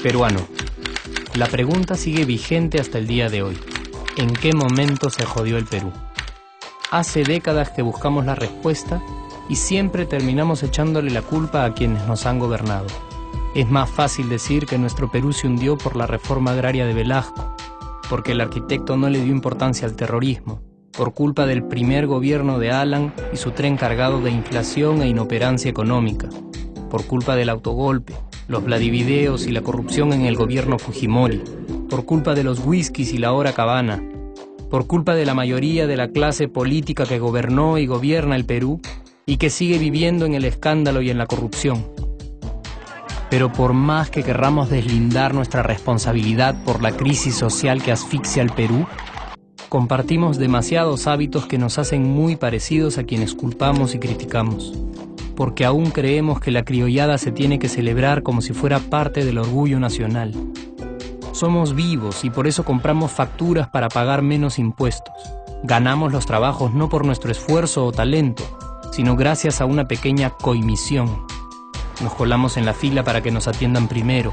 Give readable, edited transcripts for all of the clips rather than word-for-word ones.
Peruano. La pregunta sigue vigente hasta el día de hoy. ¿En qué momento se jodió el Perú? Hace décadas que buscamos la respuesta y siempre terminamos echándole la culpa a quienes nos han gobernado. Es más fácil decir que nuestro Perú se hundió por la reforma agraria de Velasco, porque el arquitecto no le dio importancia al terrorismo, por culpa del primer gobierno de Alan y su tren cargado de inflación e inoperancia económica, por culpa del autogolpe, los Vladivideos y la corrupción en el gobierno Fujimori, por culpa de los whiskies y la hora cabana, por culpa de la mayoría de la clase política que gobernó y gobierna el Perú y que sigue viviendo en el escándalo y en la corrupción. Pero por más que querramos deslindar nuestra responsabilidad por la crisis social que asfixia al Perú, compartimos demasiados hábitos que nos hacen muy parecidos a quienes culpamos y criticamos, porque aún creemos que la criollada se tiene que celebrar como si fuera parte del orgullo nacional. Somos vivos y por eso compramos facturas para pagar menos impuestos. Ganamos los trabajos no por nuestro esfuerzo o talento, sino gracias a una pequeña coimisión. Nos colamos en la fila para que nos atiendan primero,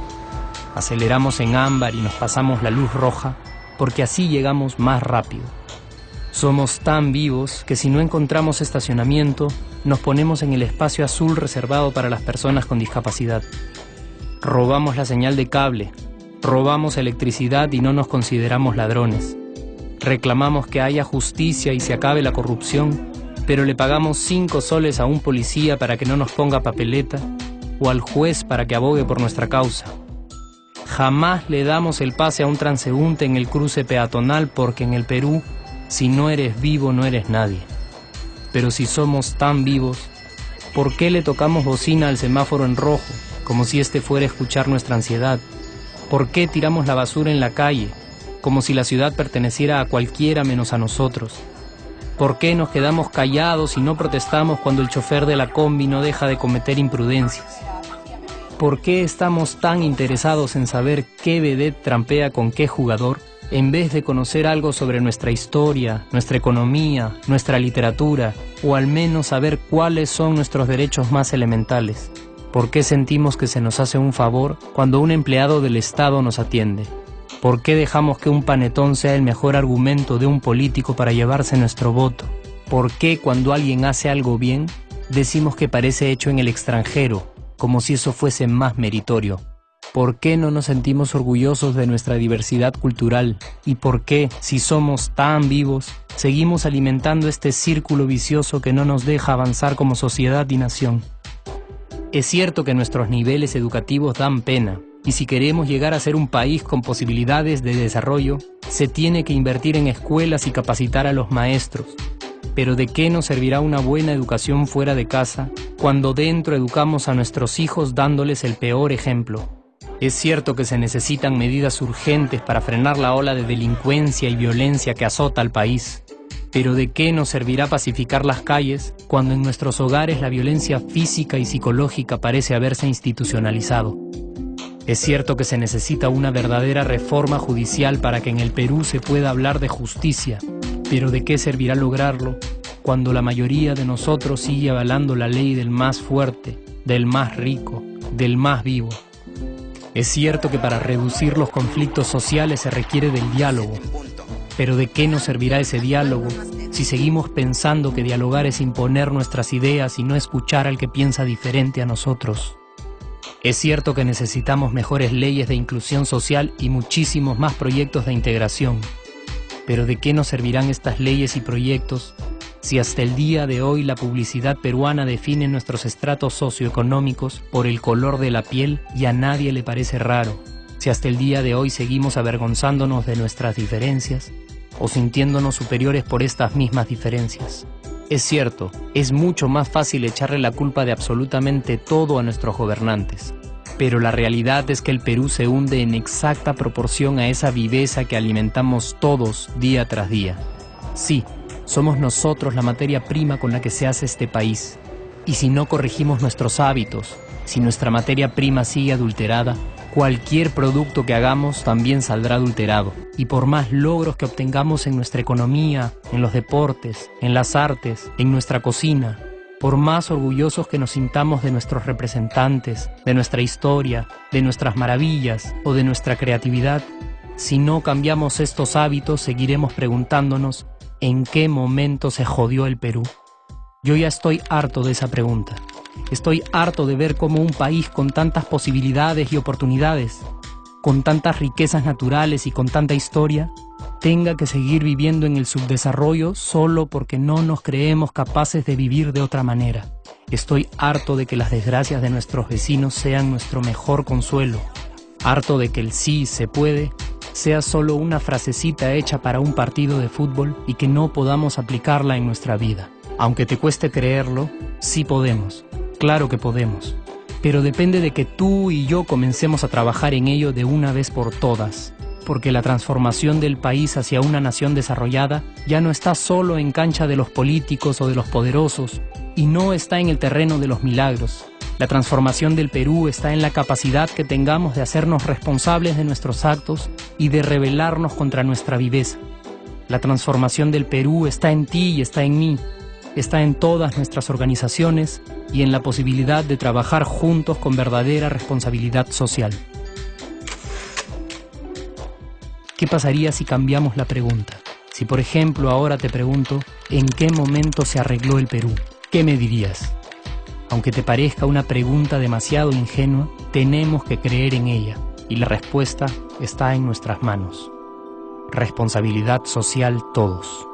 aceleramos en ámbar y nos pasamos la luz roja, porque así llegamos más rápido. Somos tan vivos que si no encontramos estacionamiento, nos ponemos en el espacio azul reservado para las personas con discapacidad. Robamos la señal de cable, robamos electricidad y no nos consideramos ladrones. Reclamamos que haya justicia y se acabe la corrupción, pero le pagamos 5 soles a un policía para que no nos ponga papeleta o al juez para que abogue por nuestra causa. Jamás le damos el pase a un transeúnte en el cruce peatonal porque en el Perú, si no eres vivo, no eres nadie. Pero si somos tan vivos, ¿por qué le tocamos bocina al semáforo en rojo, como si este fuera a escuchar nuestra ansiedad? ¿Por qué tiramos la basura en la calle, como si la ciudad perteneciera a cualquiera menos a nosotros? ¿Por qué nos quedamos callados y no protestamos cuando el chofer de la combi no deja de cometer imprudencias? ¿Por qué estamos tan interesados en saber qué vedette trampea con qué jugador, en vez de conocer algo sobre nuestra historia, nuestra economía, nuestra literatura, o al menos saber cuáles son nuestros derechos más elementales? ¿Por qué sentimos que se nos hace un favor cuando un empleado del Estado nos atiende? ¿Por qué dejamos que un panetón sea el mejor argumento de un político para llevarse nuestro voto? ¿Por qué cuando alguien hace algo bien, decimos que parece hecho en el extranjero, como si eso fuese más meritorio? ¿Por qué no nos sentimos orgullosos de nuestra diversidad cultural? ¿Y por qué, si somos tan vivos, seguimos alimentando este círculo vicioso que no nos deja avanzar como sociedad y nación? Es cierto que nuestros niveles educativos dan pena, y si queremos llegar a ser un país con posibilidades de desarrollo, se tiene que invertir en escuelas y capacitar a los maestros. Pero ¿de qué nos servirá una buena educación fuera de casa cuando dentro educamos a nuestros hijos dándoles el peor ejemplo? Es cierto que se necesitan medidas urgentes para frenar la ola de delincuencia y violencia que azota al país. Pero ¿de qué nos servirá pacificar las calles cuando en nuestros hogares la violencia física y psicológica parece haberse institucionalizado? Es cierto que se necesita una verdadera reforma judicial para que en el Perú se pueda hablar de justicia, pero ¿de qué servirá lograrlo cuando la mayoría de nosotros sigue avalando la ley del más fuerte, del más rico, del más vivo? Es cierto que para reducir los conflictos sociales se requiere del diálogo, pero ¿de qué nos servirá ese diálogo si seguimos pensando que dialogar es imponer nuestras ideas y no escuchar al que piensa diferente a nosotros? Es cierto que necesitamos mejores leyes de inclusión social y muchísimos más proyectos de integración, pero ¿de qué nos servirán estas leyes y proyectos si hasta el día de hoy la publicidad peruana define nuestros estratos socioeconómicos por el color de la piel y a nadie le parece raro? Si hasta el día de hoy seguimos avergonzándonos de nuestras diferencias o sintiéndonos superiores por estas mismas diferencias. Es cierto, es mucho más fácil echarle la culpa de absolutamente todo a nuestros gobernantes, pero la realidad es que el Perú se hunde en exacta proporción a esa viveza que alimentamos todos día tras día. Sí, somos nosotros la materia prima con la que se hace este país, y si no corregimos nuestros hábitos, si nuestra materia prima sigue adulterada, cualquier producto que hagamos también saldrá adulterado. Y por más logros que obtengamos en nuestra economía, en los deportes, en las artes, en nuestra cocina, por más orgullosos que nos sintamos de nuestros representantes, de nuestra historia, de nuestras maravillas o de nuestra creatividad, si no cambiamos estos hábitos, seguiremos preguntándonos ¿en qué momento se jodió el Perú? Yo ya estoy harto de esa pregunta. Estoy harto de ver cómo un país con tantas posibilidades y oportunidades, con tantas riquezas naturales y con tanta historia, tenga que seguir viviendo en el subdesarrollo solo porque no nos creemos capaces de vivir de otra manera. Estoy harto de que las desgracias de nuestros vecinos sean nuestro mejor consuelo. Harto de que el sí se puede sea solo una frasecita hecha para un partido de fútbol y que no podamos aplicarla en nuestra vida. Aunque te cueste creerlo, sí podemos. Claro que podemos. Pero depende de que tú y yo comencemos a trabajar en ello de una vez por todas. Porque la transformación del país hacia una nación desarrollada ya no está solo en cancha de los políticos o de los poderosos, y no está en el terreno de los milagros. La transformación del Perú está en la capacidad que tengamos de hacernos responsables de nuestros actos y de rebelarnos contra nuestra viveza. La transformación del Perú está en ti y está en mí. Está en todas nuestras organizaciones y en la posibilidad de trabajar juntos con verdadera responsabilidad social. ¿Qué pasaría si cambiamos la pregunta? Si, por ejemplo, ahora te pregunto, ¿en qué momento se arregló el Perú? ¿Qué me dirías? Aunque te parezca una pregunta demasiado ingenua, tenemos que creer en ella, y la respuesta está en nuestras manos. Responsabilidad social todos.